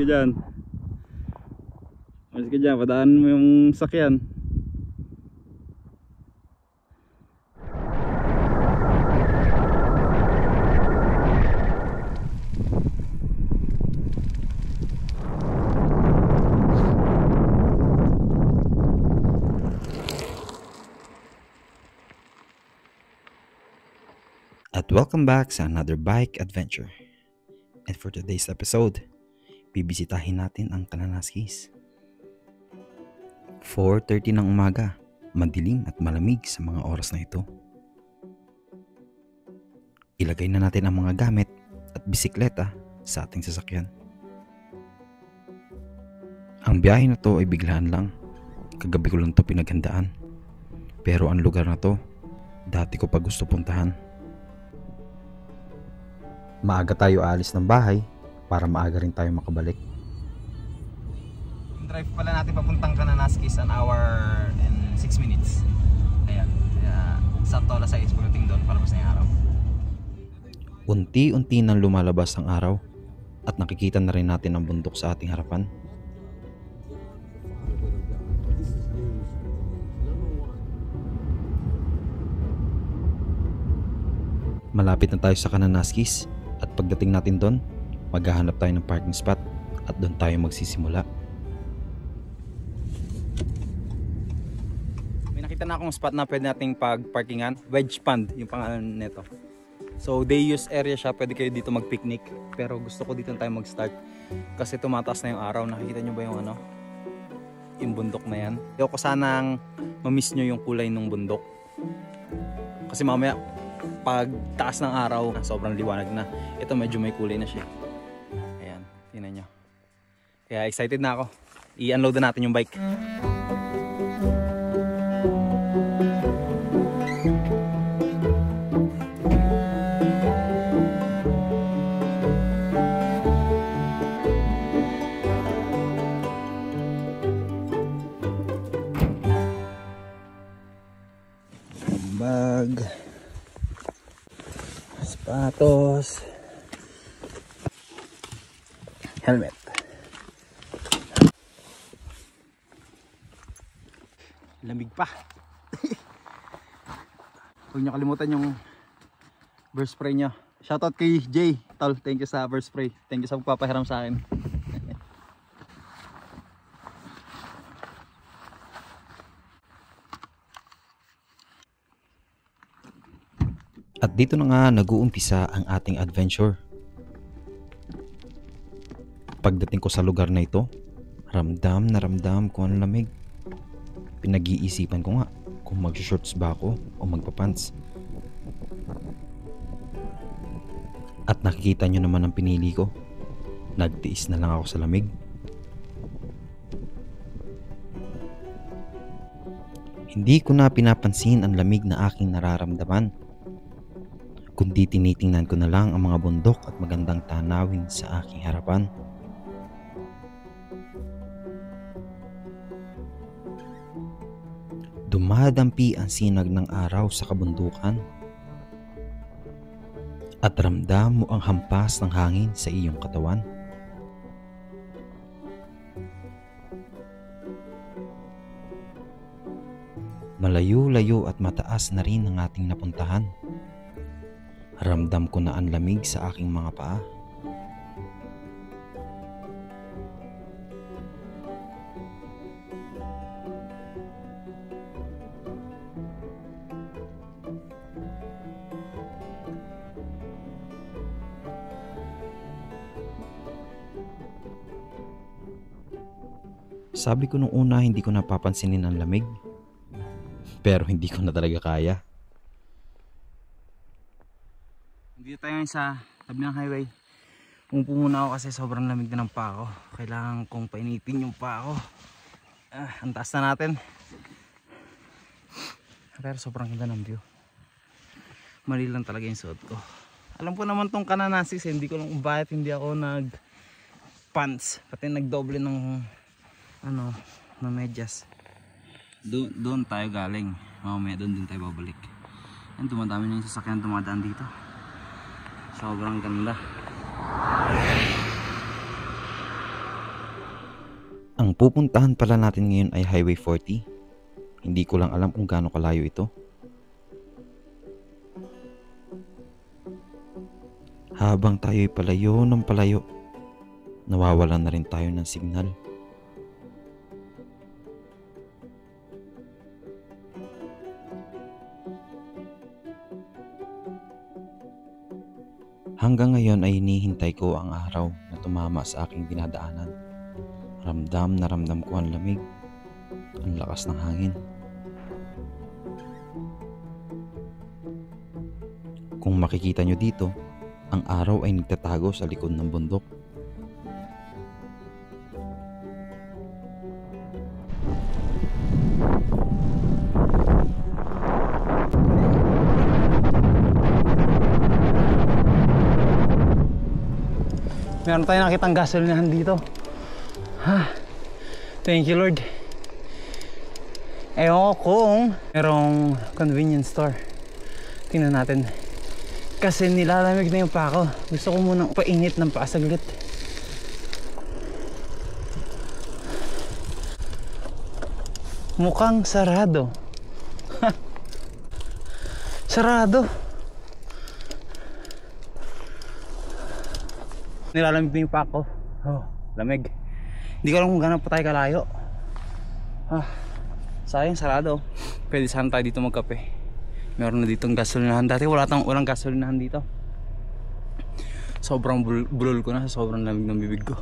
dyan. Umalis ka dyan, padaan mo yung sakyan. At welcome back sa another bike adventure. And for today's episode, bibisitahin natin ang Kananaskis. 4:30 ng umaga, madilim at malamig sa mga oras na ito. Ilagay na natin ang mga gamit at bisikleta sa ating sasakyan. Ang biyahe na to ay biglaan lang. Kagabi ko lang to pinaghandaan. Pero ang lugar na to, dati ko pa gusto puntahan. Maaga tayo alis ng bahay para maaga rin tayo makabalik. Yung drive pala natin papuntang Kananaskis, an hour and 6 minutes. Ayan, kaya sakto alas 6 pagdating doon, palabas na yung araw. Unti-unti nang lumalabas ang araw at nakikita na rin natin ang bundok sa ating harapan. Malapit na tayo sa Kananaskis. At pagdating natin doon, maghahanap tayo ng parking spot at doon tayo magsisimula. May nakita na akong spot na pwede nating pag-parkingan. Wedge Pond yung pangalan nito. So day use area siya, pwede kayo dito mag-picnic. Pero gusto ko dito tayo mag-start kasi tumataas na yung araw. Nakikita nyo ba yung ano? Yung bundok na yan. Ayoko sanang ma-miss nyo yung kulay ng bundok. Kasi mamaya pag taas ng araw, sobrang liwanag na. Ito medyo may kulay na siya. Ayan, tingnan nyo. Kaya excited na ako. I-unload na natin yung bike. Bag, sapatos, helmet. Lamig pa. Huwag nyo kalimutan yung burst spray nyo. Shoutout kay Jay Tol, thank you sa burst spray. Thank you sa pagpapahiram sa akin. At dito na nga nag-uumpisa ang ating adventure. Pagdating ko sa lugar na ito, ramdam na ramdam ko ang lamig. Pinag-iisipan ko nga kung mag-shorts ba ako o magpapants. At nakikita nyo naman ang pinili ko. Nagtiis na lang ako sa lamig. Hindi ko na pinapansin ang lamig na aking nararamdaman, kundi tinitingnan ko na lang ang mga bundok at magandang tanawin sa aking harapan. Dumadampi ang sinag ng araw sa kabundukan at ramdam mo ang hampas ng hangin sa iyong katawan. Malayo-layo at mataas na rin ang ating napuntahan. Ramdam ko na ang lamig sa aking mga paa. Sabi ko nung una hindi ko napapansinin ang lamig. Pero hindi ko na talaga kaya. Dito tayo sa tabi ng highway. Umupo muna ako kasi sobrang lamig na ng paa ko. Kailangan kong painitin yung paa ko. Ang taas na natin. Pero sobrang ganda ng view. Mali lang talaga yung suot ko. Alam ko naman tong Kananaskis, hindi ko lang kung bakit hindi ako nag pants. Pati nagdoble ng ano, ng medyas. Doon tayo galing. Mamaya doon din tayo babalik. Yan, dumadami na yung sasakyan dumadaan dito. Sobrang ganda. Ang pupuntahan pala natin ngayon ay Highway 40. Hindi ko lang alam kung gaano kalayo ito. Habang tayo'y palayo ng palayo, nawawalan na rin tayo ng signal. Hanggang ngayon ay hinihintay ko ang araw na tumama sa aking dinadaanan. Ramdam na ramdam ko ang lamig, ang lakas ng hangin. Kung makikita nyo dito, ang araw ay nagtatago sa likod ng bundok. Meron tayong nakitang gasolinahan dito. Thank you Lord. Ewan ko kung merong convenience store. Tingnan natin. Kasi nilalamig na yung pako. Gusto ko munang painit ng paasaglit. Mukhang sarado. Sarado. Nilalamig na yung pako. Oh, lamig. Hindi ko alam kung gano'n pa tayo kalayo. Sayang, sarado. Pwede sana tayo dito magkape. Meron na ditong gasolinahan. Dati walang gasolinahan dito. Sobrang bulol ko na. Sobrang lamig ng bibig ko.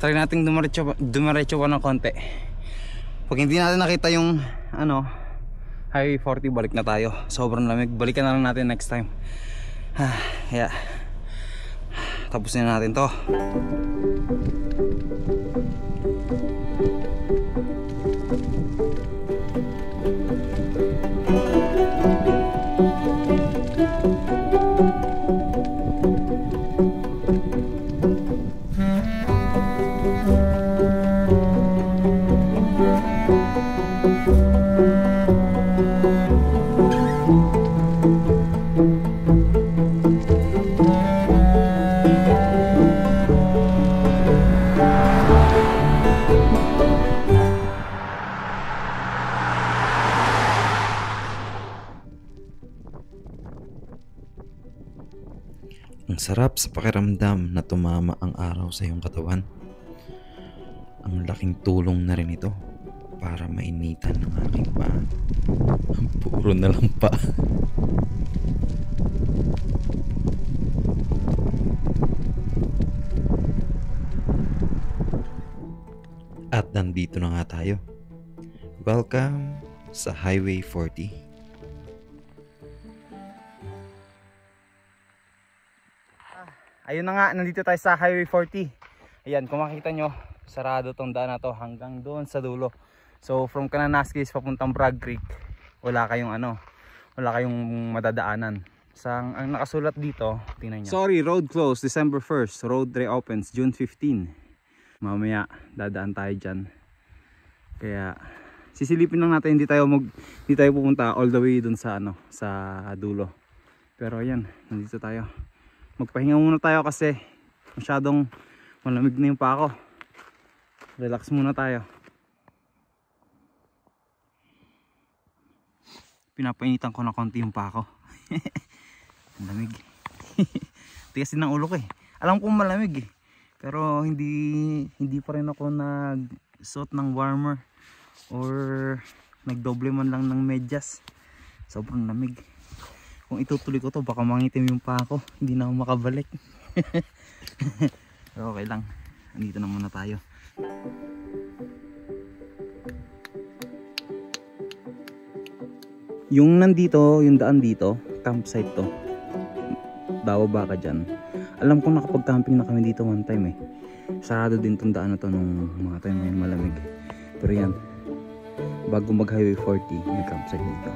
Try natin dumiretso pa ng konti. Pag hindi natin nakita yung Highway 40, balik na tayo. Sobrang lamig. Balikan na lang natin next time. Yeah. Tapusin na natin to. Ang sarap sa pakiramdam na tumama ang araw sa iyong katawan. Ang laking tulong na rin ito para mainitan ng aking paa. Puro na lang pa. At nandito na nga tayo. Welcome sa Highway 40. Ayun na nga, nandito tayo sa Highway 40. Ayan, kung makikita nyo, sarado tong daan na to hanggang doon sa dulo. So from Kananaskis papuntang Bragg Creek, wala kayong madadaanan. Ang nakasulat dito, tingnan nyo. Sorry, road closed December 1st. Road reopens June 15. Mamaya dadaan tayo dyan. Kaya sisilipin lang natin, hindi tayo pupunta all the way dun sa sa dulo. Pero ayan, nandito tayo. Magpahinga muna tayo kasi masyadong malamig na yung pako. Relax muna tayo. Pinapainitan ko na konti yung pako. Ang lamig. Tigasin ng ulo ko eh. Alam kong malamig eh. Pero hindi pa rin ako nagsuot ng warmer or nagdoble man lang ng medyas. Sobrang lamig. Kung itutuloy ko to, baka mangitim yung pako. Hindi na ako makabalik. Pero okay lang. Andito na muna tayo. Yung nandito, yung daan dito, campsite to. Bababa ka dyan. Alam ko nakapag-camping na kami dito one time eh. Sarado din tong daan na to nung mga time na malamig. Pero yan, bago mag Highway 40, may campsite dito.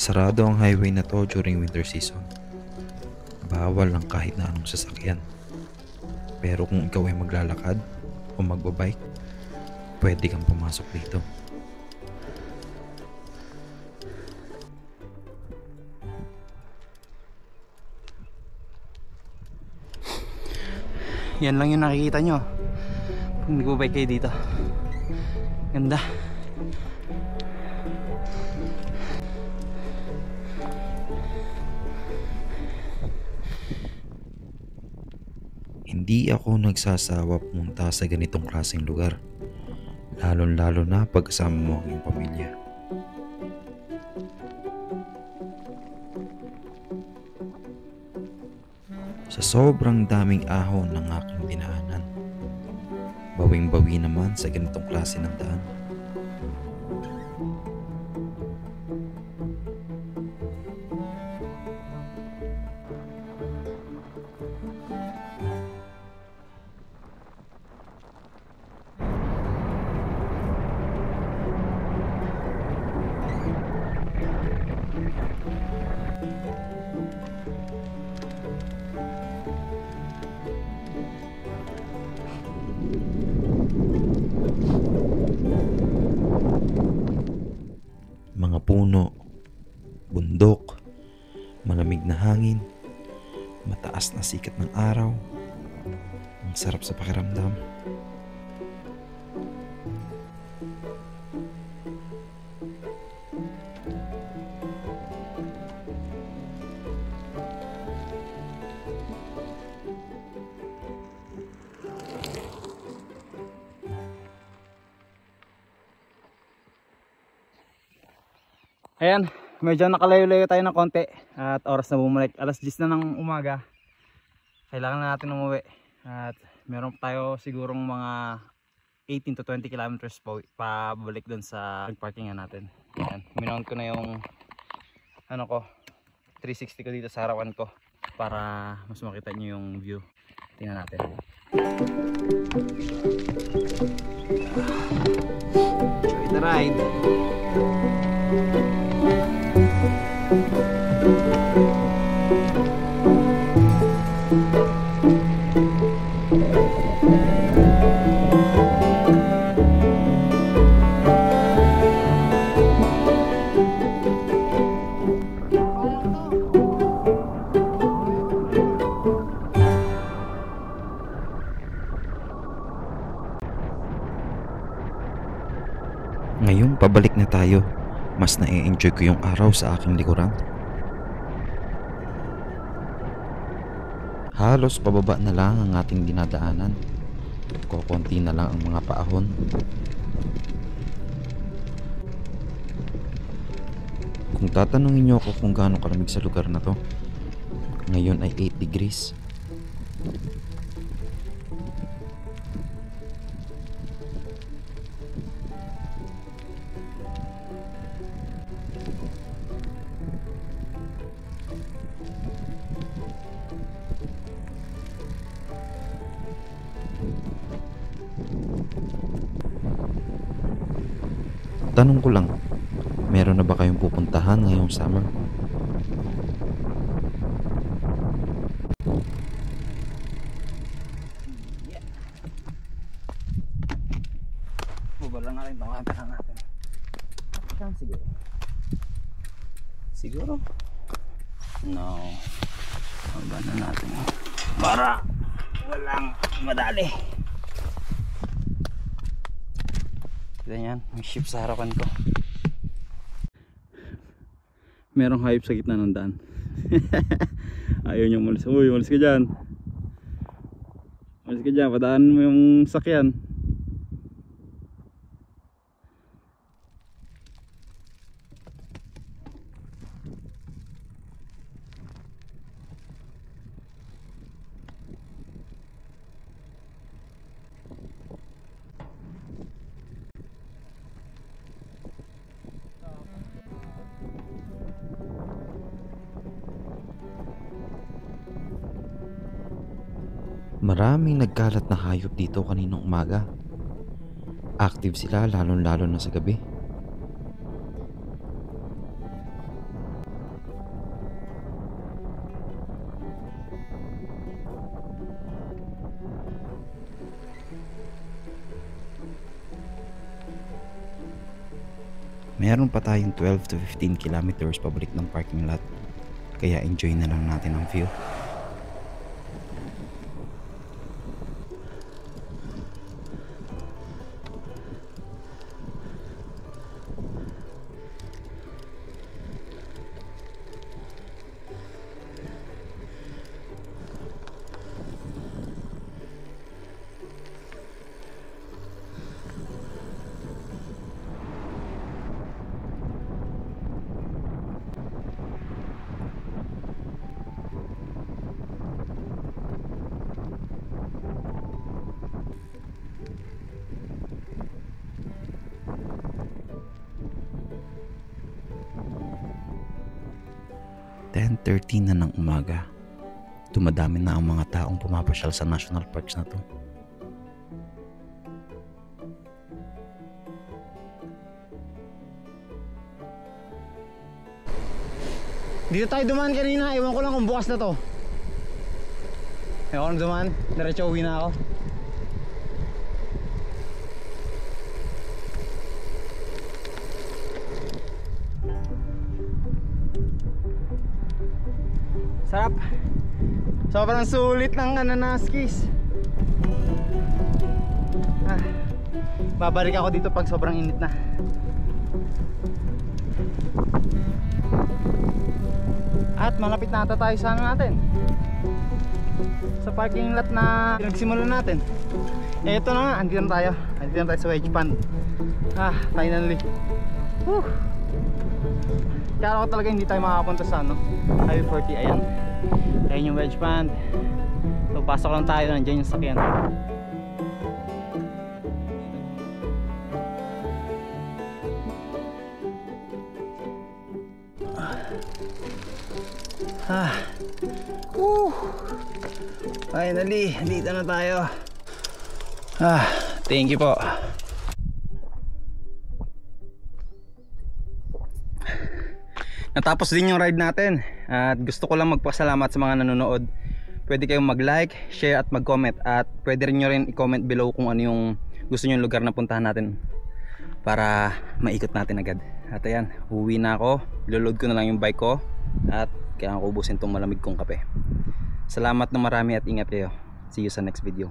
Sarado ang highway na to during winter season. bawal ang kahit na anong sasakyan. Pero kung ikaw ay maglalakad o magbabike, pwede kang pumasok dito. Yan lang yung nakikita nyo kung nagbabike kayo dito. Ganda. Hindi ako nagsasawa pumunta sa ganitong klaseng lugar, lalo na pag kasama mo ang iyong pamilya. Sa sobrang daming ahon ng aking dinaanan, bawing-bawi naman sa ganitong klase ng daan. Mga puno, bundok, malamig na hangin, mataas na sikat ng araw. Ang sarap sa pakiramdam. Ayan, medyo nakalayo-layo tayo ng konti at oras na bumalik. Alas 10 na ng umaga. Kailangan na natin umuwi. At meron tayo sigurong mga 18 to 20 kilometers pabalik doon sa parkingan natin. Ayan, minount ko na yung ano ko, 360 ko dito sa harapan ko para mas makita nyo yung view. Tingnan natin. Enjoy the ride. Ngayong pabalik na tayo, mas na-enjoy ko yung araw sa aking likuran. Halos pababa na lang ang ating dinadaanan. Kokonti na lang ang mga paahon. Kung tatanungin niyo ako kung gaano kalamig sa lugar na to, ngayon ay 8 degrees. Tanong ko lang, meron na ba kayong pupuntahan ngayong summer? Bubala na rin itong camera natin. Saan siguro? Siguro? No. Baba na natin. Para walang madali. Ganyan, may ship sa harapan ko. Merong hayop sa gitna ng daan. Ayaw niyang malis. Uy, malis ka dyan. Malis ka dyan, padaan mo yung sakyan. Maraming nagkalat na hayop dito kaninang umaga. Active sila lalo na sa gabi. Meron pa tayong 12 to 15 kilometers pabalik ng parking lot. Kaya enjoy na lang natin ang view. .30 na ng umaga. Dumadami na ang mga taong pumapasyal sa national parks na to. Dito tayo dumaan kanina, ewan ko lang kung bukas na to. Ewan ko dumaan, diretso uwi na ako. Sarap. Sobrang sulit ng Kananaskis. Babalik ako dito pag sobrang init na. At malapit na ata tayo sa natin, sa parking lot na pinagsimulan natin. Eto na nga, andito na tayo. Andito na tayo sa Wedge Pond. Finally. Kaya ako talaga hindi tayo makakapunta sa Highway 40. Ayan. Ayan yung Wedge Pond. So pasok lang tayo, nandiyan yung sakyan. Finally, dito na tayo. Thank you po. Natapos din yung ride natin. At gusto ko lang magpasalamat sa mga nanonood. Pwede kayong mag-like, share at mag-comment. At pwede rin nyo rin i-comment below kung ano yung gusto nyo yung lugar na puntahan natin, para maikot natin agad. At ayan, uwi na ako. Iloload ko na lang yung bike ko. At kailangan ko ubusin tong malamig kong kape. Salamat na marami at ingat kayo. See you sa next video.